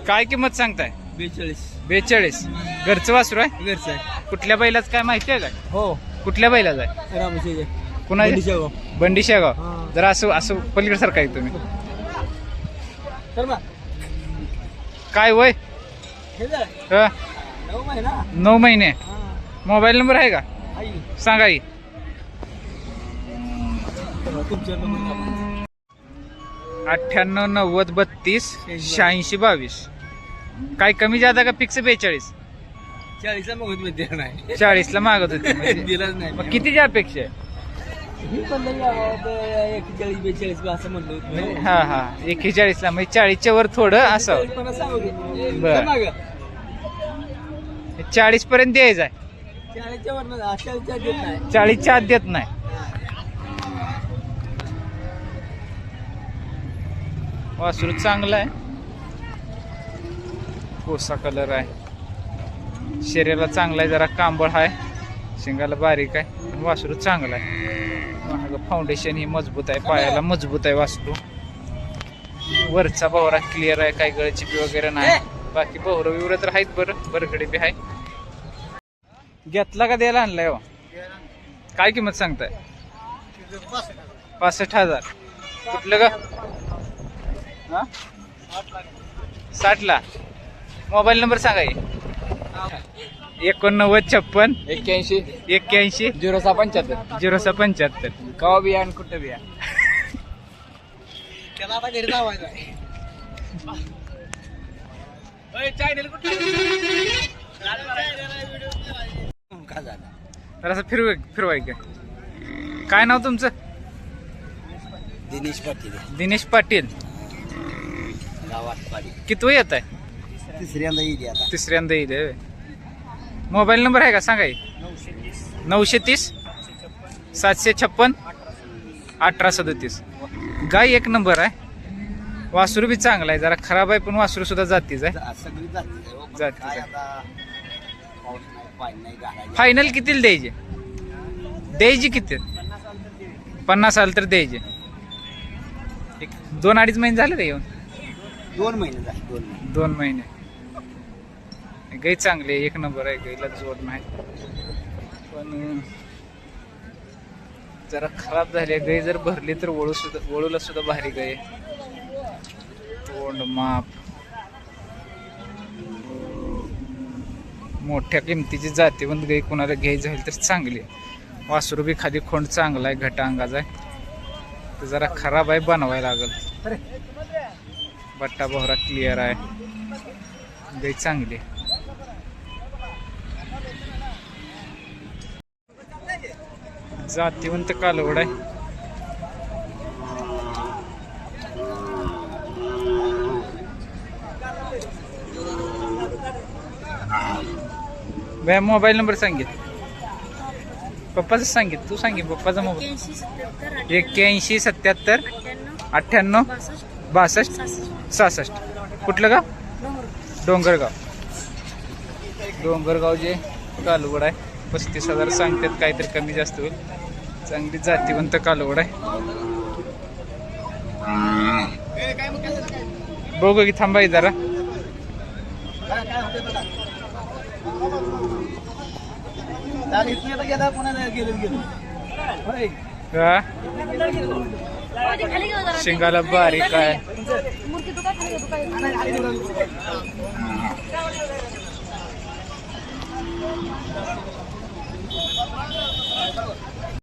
काय किंमत सांगताय? 42. घरचं वासरू आहे? घरचं आहे. कुठल्या बैलाच काय माहिती आहे का? हो. कुठल्या बैलाच आहे? रामशेजे. कुणा? बंडीशेगाव. बंडीशेगाव. हा. जरा असं पलीकडे सारखं आहे तुम्ही. तर मग काय वय? हे जा. हा, 9 महिना. 9 महिने. हा. मोबाईल नंबर आहे का? आई. सांगा की. तुमच्या नंबर 98 90 32 86 22. काय कमी जादा का फिक्स 42? 40ला मागत होते नाही. 40 ला मागत होते म्हणजे. दिलाच नाही. मग कितीची अपेक्षा आहे? ही पण लई 41 42 असं म्हणलं होतं. हा हा 41 ला म्हणजे 40च्या वर थोडं असावं. 40 सांगत होते. बरं. तर मागं. 40 पर्यंत द्यायचं आहे. 40च्या वर 40च्या देत नाही. 40च्या आत देत नाही. वासरू चांगला आहे. कोसा कलर आहे. शरीराला चांगला आहे. जरा कांबळ आहे. शिंगाला बारीक आहे. पण वासरू चांगला आहे. फाउंडेशन ही मजबूत आहे. पायाला मजबूत आहे वासरू. वरचा बहरा क्लिअर आहे. काही गळचिपी वगैरे नाही. बाकी बहर बिवर तर आहेत. बरकडे बी आहे. घेतला का द्यायला आणलाय हो? काय किंमत सांगताय? 65,000. कुठलं का? 60 ला. मोबाईल नंबर सांगा की. 89 56 81 075 075. कवा बिया आणि कुठं बिया. त्याला आता घरी जावायचं आहे. काय झालं? तर असं फिरवाय काय नाव तुमचं? दिनेश पाटील. दिनेश पाटील. गावात पाडी. किती येत आहे? तिसऱ्यांदा येईल आता. तिसऱ्यांदा येईल. मोबाईल नंबर आहे का सांगा की. 930 756 1837. गाय एक नंबर आहे. वासरू बी चांगला आहे. जरा खराब आहे पण वासरू सुद्धा जातीच आहे. सगळी जातीच जातीच आहे. आहे. आता पाऊस नाही, पाणी नाही, घालायचं. फायनल कितीला द्यायचे? द्यायची किती? 50 आलं तर द्यायचे. 2-2.5 महिने झाले का येऊन? 2 महिने झाले. 2 महिने. 2 महिने. गाय चांगली आहे. एक नंबर आहे. गायला जोड नाही पण जरा खराब झाली. गाय जर भरली तर वळूला सुद्धा भारी गाय. तोंड माप. मोठ्या किमतीची जातीवंत गाय कोणाला घ्यायची झाली तर चांगली आहे. वासरू बी खाली खोंड चांगला आहे. घटा अंगाचा आहे. तर जरा खराब आहे. बनवायला लागल. बट्टा बोहरा क्लिअर आहे. गाय चांगली आहे. जातीवंत कालवड आहे. बाय मोबाईल नंबर सांगित. पप्पाचं सांगित. तू सांगित पप्पाचा मोबाईल. 81 77 98 62 66. कुठलं गाव? डोंगरगाव जे कालवड आहे. 35,000 सांगतात. काहीतरी कमी जास्त होईल. चांगली जातीवंत कालवड आहे. बघू की थांबाय जरा. शिंगाला बारीक आहे.